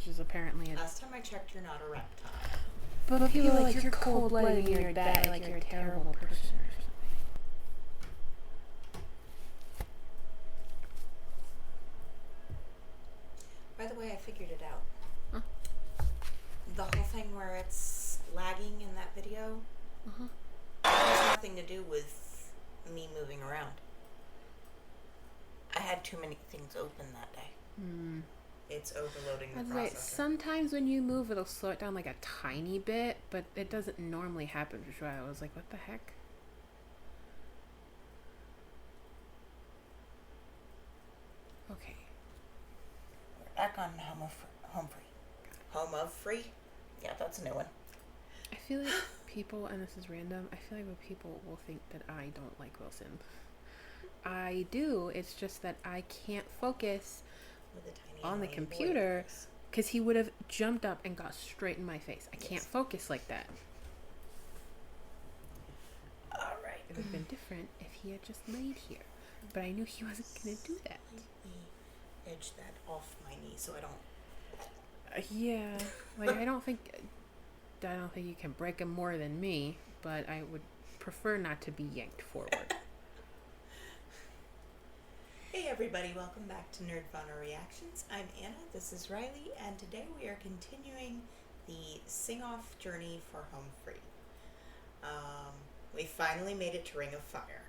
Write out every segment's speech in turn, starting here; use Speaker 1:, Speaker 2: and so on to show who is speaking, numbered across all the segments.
Speaker 1: which is apparently a...
Speaker 2: Last time I checked, you're not a reptile.
Speaker 1: But people like you're cold-blooded and you're bad, like you're a terrible person or something.
Speaker 2: By the way, I figured it out. Huh? The whole thing where it's lagging in that video has nothing to do with me moving around. I had too many things open that day. It's overloading the processor.
Speaker 1: Right. Sometimes when you move, it'll slow it down like a tiny bit, but it doesn't normally happen, which is why I was like, what the heck? Okay.
Speaker 2: We're back on Home Free. Home of Free? Yeah, that's a new one.
Speaker 1: I feel like people, and this is random, I feel like people will think that I don't like Wilson. I do. It's just that I can't focus on the computer because he would have jumped up and got straight in my face. I can't focus like that.
Speaker 2: All right.
Speaker 1: It would have been different if he had just laid here, but I knew he wasn't going to do that.
Speaker 2: Edge that off my knee so I don't.
Speaker 1: Yeah, like I don't think you can break him more than me, but I would prefer not to be yanked forward.
Speaker 2: Hey everybody, welcome back to Nerdvana Reactions. I'm Anna, this is Riley, and today we are continuing the sing-off journey for Home Free. We finally made it to Ring of Fire.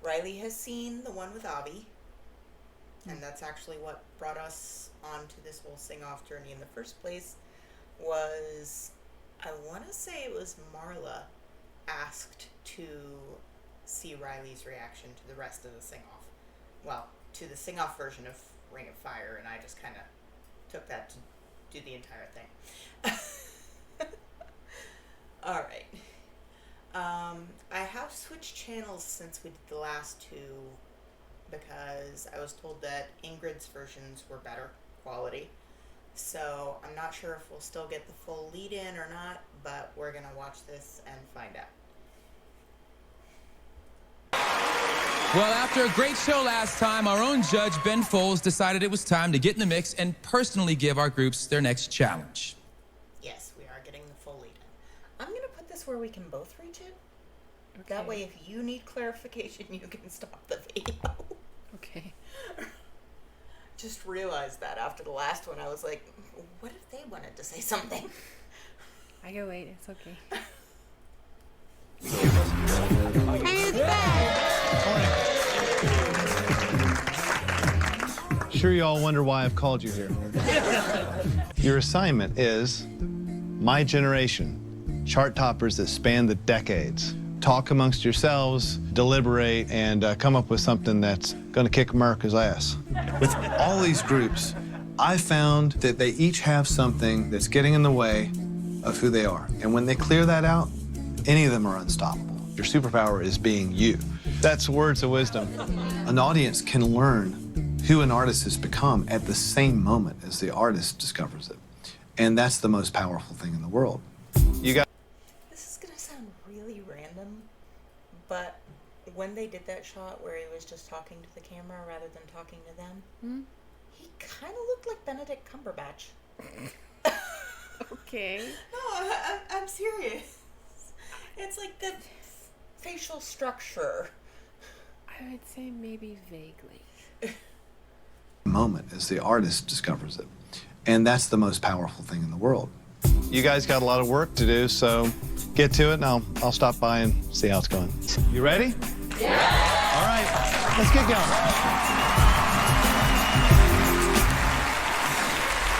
Speaker 2: Riley has seen the one with Abby, and that's actually what brought us onto this whole sing-off journey in the first place. I want to say it was Marla asked to see Riley's reaction to the rest of the sing-off. Well, to the sing-off version of Ring of Fire, and I just kind of took that to do the entire thing. All right. I have switched channels since we did the last two because I was told that Ingrid's versions were better quality. So I'm not sure if we'll still get the full lead-in or not, but we're going to watch this and find out.
Speaker 3: Well, after a great show last time, our own judge, Ben Folds, decided it was time to get in the mix and personally give our groups their next challenge.
Speaker 2: Yes, we are getting the full lead-in. I'm going to put this where we can both reach it. Okay. That way, if you need clarification, you can stop the video.
Speaker 1: Okay.
Speaker 2: Just realized that after the last one, I was like, what if they wanted to say something?
Speaker 1: I can wait, it's okay.
Speaker 2: Hey, it's back!
Speaker 4: Sure you all wonder why I've called you here. Your assignment is My Generation, chart toppers that span the decades. Talk amongst yourselves, deliberate, and come up with something that's gonna kick America's ass. With all these groups, I found that they each have something that's getting in the way of who they are. And when they clear that out, any of them are unstoppable. Your superpower is being you. That's words of wisdom. An audience can learn who an artist has become at the same moment as the artist discovers it. And that's the most powerful thing in the world. You got.
Speaker 2: This is gonna sound really random, but when they did that shot where he was just talking to the camera rather than talking to them, he kind of looked like Benedict Cumberbatch.
Speaker 1: Okay.
Speaker 2: No, I'm serious. It's like the facial structure.
Speaker 1: I would say maybe vaguely.
Speaker 4: Moment as the artist discovers it. And that's the most powerful thing in the world. You guys got a lot of work to do, so get to it, and I'll stop by and see how it's going. You ready? Yeah! All right, let's get going.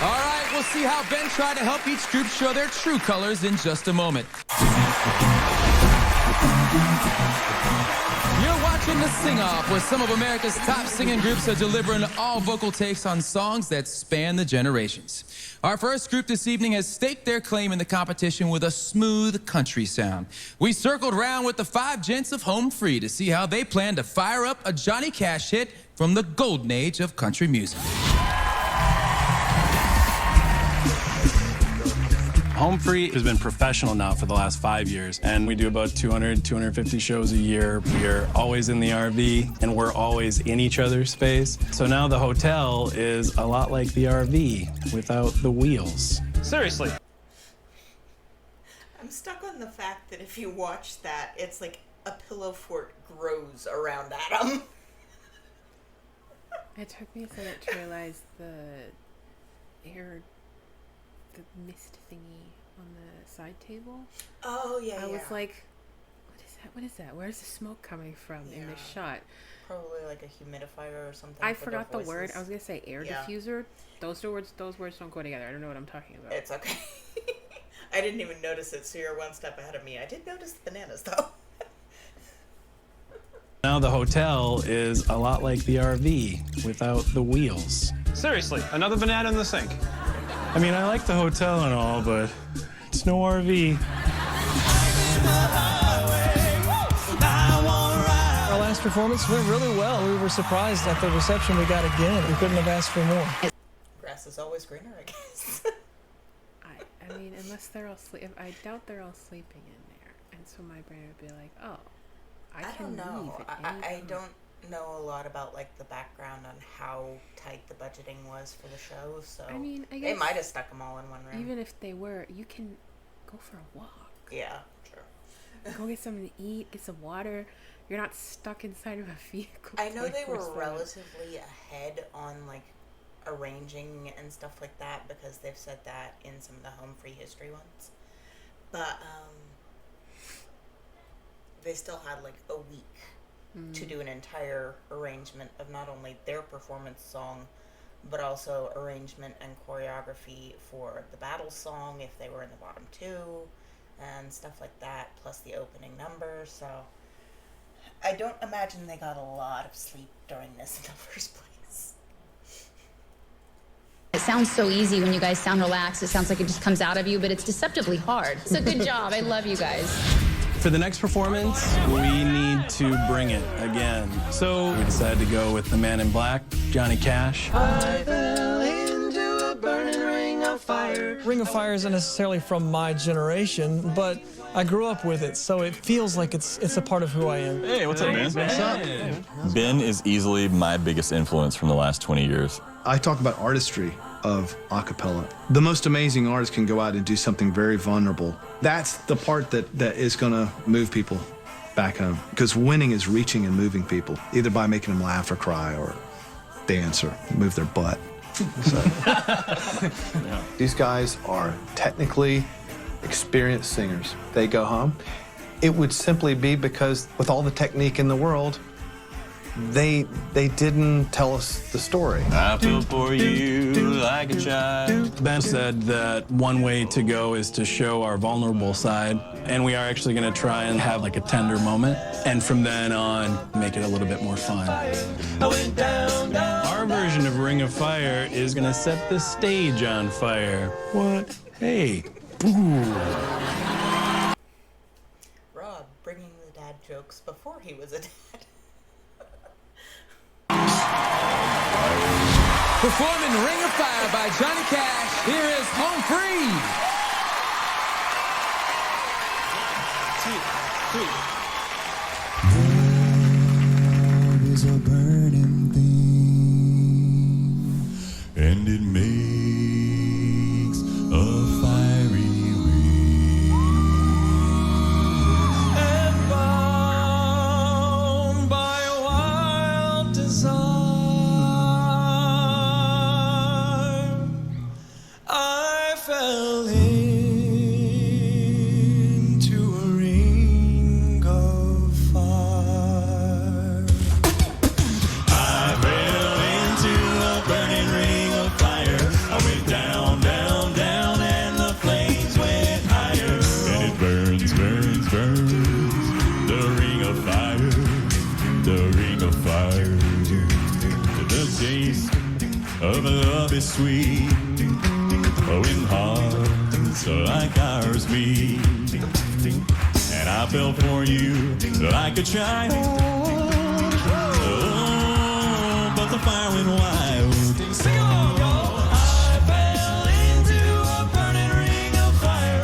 Speaker 3: All right, we'll see how Ben tried to help each group show their true colors in just a moment. You're watching the sing-off, where some of America's top singing groups are delivering all vocal takes on songs that span the generations. Our first group this evening has staked their claim in the competition with a smooth country sound. We circled round with the 5 gents of Home Free to see how they plan to fire up a Johnny Cash hit from the golden age of country music.
Speaker 5: Home Free has been professional now for the last 5 years, and we do about 200, 250 shows a year. We're always in the RV, and we're always in each other's space. So now the hotel is a lot like the RV without the wheels. Seriously.
Speaker 2: I'm stuck on the fact that if you watch that, it's like a pillow fort grows around Adam.
Speaker 1: It took me a second to realize the mist thingy on the side table.
Speaker 2: Oh, yeah,
Speaker 1: I was like, what is that? Where's the smoke coming from in this shot?
Speaker 2: Probably like a humidifier or something.
Speaker 1: I forgot the word. I was going to say air diffuser. Those words don't go together. I don't know what I'm talking about.
Speaker 2: It's okay. I didn't even notice it, so you're one step ahead of me. I did notice the bananas, though.
Speaker 5: Now the hotel is a lot like the RV without the wheels. Seriously, another banana in the sink. I mean, I like the hotel and all, but it's no RV.
Speaker 6: Our last performance went really well. We were surprised at the reception we got again. We couldn't have asked for more.
Speaker 2: Grass is always greener, I guess.
Speaker 1: I mean, unless they're all I doubt they're all sleeping in there. And so my brain would be like, oh, I don't know.
Speaker 2: I don't know a lot about like the background on how tight the budgeting was for the show, so
Speaker 1: I mean, I guess
Speaker 2: they might have stuck them all in one room.
Speaker 1: Even if they were, you can go for a walk.
Speaker 2: Yeah, true.
Speaker 1: Go get something to eat, get some water. You're not stuck inside of a vehicle.
Speaker 2: I know they were relatively ahead on like arranging and stuff like that because they've said that in some of the Home Free history ones, but they still had like a week to do an entire arrangement of not only their performance song, but also arrangement and choreography for the battle song if they were in the bottom two and stuff like that, plus the opening number. So I don't imagine they got a lot of sleep during this in the first place.
Speaker 7: It sounds so easy when you guys sound relaxed. It sounds like it just comes out of you, but it's deceptively hard. So good job. I love you guys.
Speaker 5: For the next performance, we need to bring it again. So we decided to go with the Man in Black, Johnny Cash.
Speaker 6: I fell into a burning ring of fire. Ring of Fire isn't necessarily from my generation, but I grew up with it, so it feels like it's a part of who I am.
Speaker 8: Hey, what's up, man? What's up? Ben is easily my biggest influence from the last 20 years.
Speaker 4: I talk about artistry of a cappella. The most amazing artists can go out and do something very vulnerable. That's the part that is going to move people back home. Because winning is reaching and moving people, either by making them laugh or cry or dance or move their butt. So. Yeah. These guys are technically experienced singers. They go home. It would simply be because with all the technique in the world, they didn't tell us the story.
Speaker 8: I feel for you like a child.
Speaker 5: Ben said that one way to go is to show our vulnerable side, and we are actually going to try and have like a tender moment, and from then on, make it a little bit more fun. Our version of Ring of Fire is going to set the stage on fire. What? Hey. Ooh.
Speaker 2: Rob bringing the dad jokes before he was a dad.
Speaker 3: Performing Ring of Fire by Johnny Cash, here is Home Free.
Speaker 9: Love is a burning thing, and it makes a fiery ring. And bound by a wild desire, I fell into a ring of fire. I fell into a burning ring of fire. I went down, down, down, and the flames went higher. And it burns, burns, burns. The ring of fire, the ring of fire. The taste of love is sweet. When hearts like ours beat, and I fell for you like a child. Oh, but the fire went wild. Sing along, y'all. I fell into a burning ring of fire.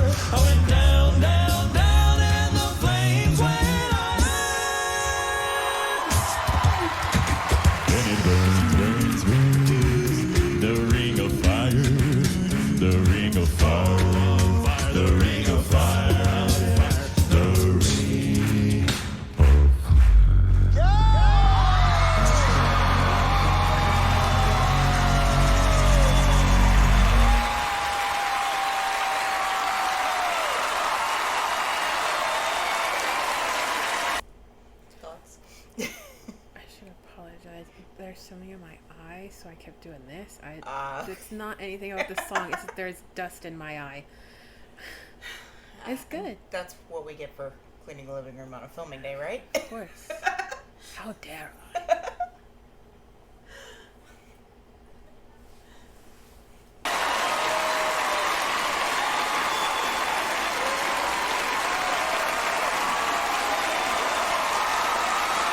Speaker 1: this. It's not anything about the song. It's that there's dust in my eye. It's good.
Speaker 2: That's what we get for cleaning the living room on a filming day, right?
Speaker 1: Of course. How dare I?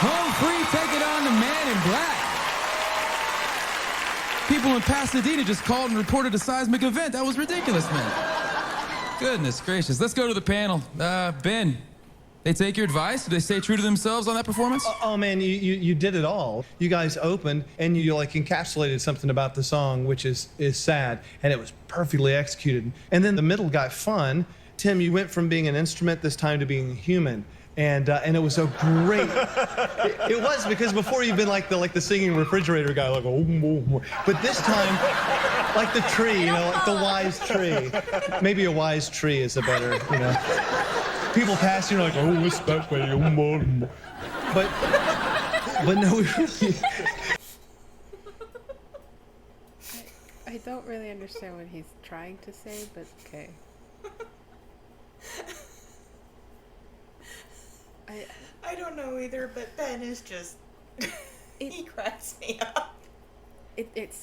Speaker 3: Home free taking on the Man in Black. People in Pasadena just called and reported a seismic event. That was ridiculous, man. Goodness gracious. Let's go to the panel. Ben, they take your advice? Did they stay true to themselves on that performance?
Speaker 4: Oh man, you did it all. You guys opened and you like encapsulated something about the song, which is sad, and it was perfectly executed. And then the middle got fun. Tim, you went from being an instrument this time to being human. And it was so great. It was, because before you've been like the singing refrigerator guy, like, oh. But this time, like the tree, you know, like the wise tree. Maybe a wise tree is a better, you know. People pass you, like, oh, it's that way. But no, we really.
Speaker 1: I don't really understand what he's trying to say, but okay.
Speaker 2: I don't know either, but Ben is just he cracks me up.
Speaker 1: It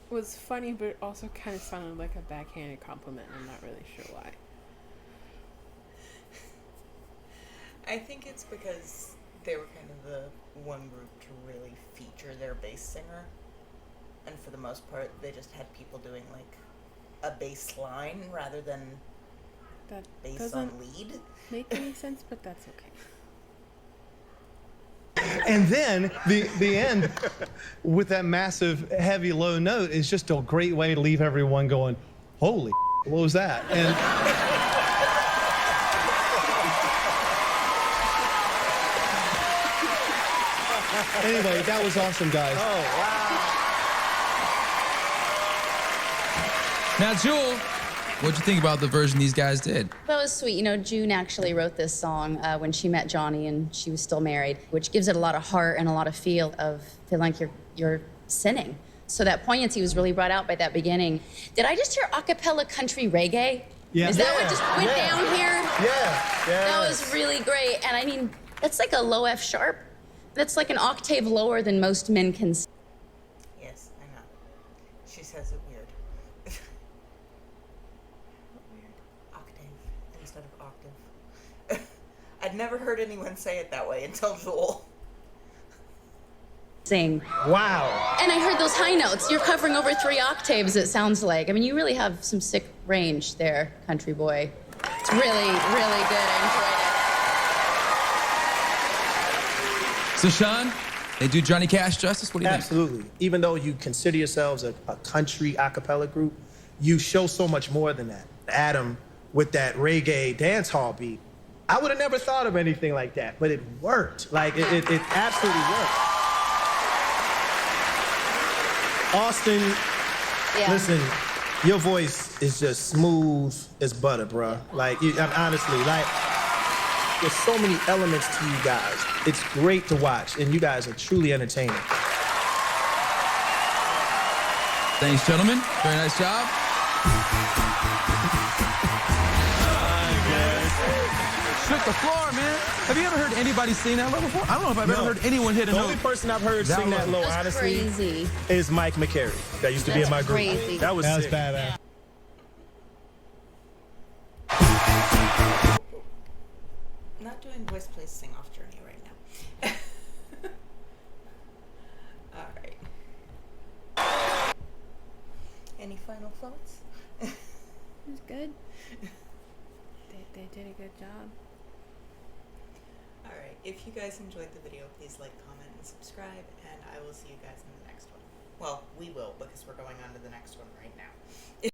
Speaker 1: was funny, but it also kind of sounded like a backhanded compliment. I'm not really sure why.
Speaker 2: I think it's because they were kind of the one group to really feature their bass singer, and for the most part, they just had people doing like a bass line rather than
Speaker 1: that
Speaker 2: bass on lead.
Speaker 1: Make any sense, but that's okay.
Speaker 4: And then the end with that massive heavy low note is just a great way to leave everyone going, holy, what was that? And anyway, that was awesome, guys.
Speaker 9: Oh, wow.
Speaker 3: Now, Jewel, what'd you think about the version these guys did?
Speaker 7: That was sweet. You know, June actually wrote this song when she met Johnny and she was still married, which gives it a lot of heart and a lot of feel of feeling like you're sinning. So that poignancy was really brought out by that beginning. Did I just hear a cappella country reggae?
Speaker 4: Yeah.
Speaker 7: Is that what just went down here?
Speaker 9: Yeah.
Speaker 7: That was really great. And I mean, that's like a low F sharp. That's like an octave lower than most men can sing.
Speaker 2: Yes, I know. She says it weird. Octave instead of octave. I'd never heard anyone say it that way until Joel.
Speaker 7: Sing.
Speaker 9: Wow.
Speaker 7: And I heard those high notes. You're covering over 3 octaves, it sounds like. I mean, you really have some sick range there, country boy. It's really, really good. I enjoyed it.
Speaker 3: So, Sean, they do Johnny Cash justice? What do you think?
Speaker 9: Absolutely. Even though you consider yourselves a country a cappella group, you show so much more than that. Adam, with that reggae dance hall beat, I would have never thought of anything like that, but it worked. Like, it absolutely worked. Austin, listen, your voice is just smooth as butter, bro. Like, honestly, like, there's so many elements to you guys. It's great to watch, and you guys are truly entertaining.
Speaker 3: Thanks, gentlemen. Very nice job. Shook the floor, man. Have you ever heard anybody sing that low before? I don't know if I've ever heard anyone hit a note.
Speaker 9: The only person I've heard sing that low, honestly,
Speaker 7: crazy.
Speaker 9: is Mike McCary. That used to be in my group.
Speaker 7: Crazy.
Speaker 9: That was sick.
Speaker 4: badass.
Speaker 2: Not doing voice plays sing off journey right now. Alright. Any final thoughts?
Speaker 1: It was good. They did a good job.
Speaker 2: Alright, if you guys enjoyed the video, please like, comment, and subscribe, and I will see you guys in the next one. Well, we will, because we're going on to the next one right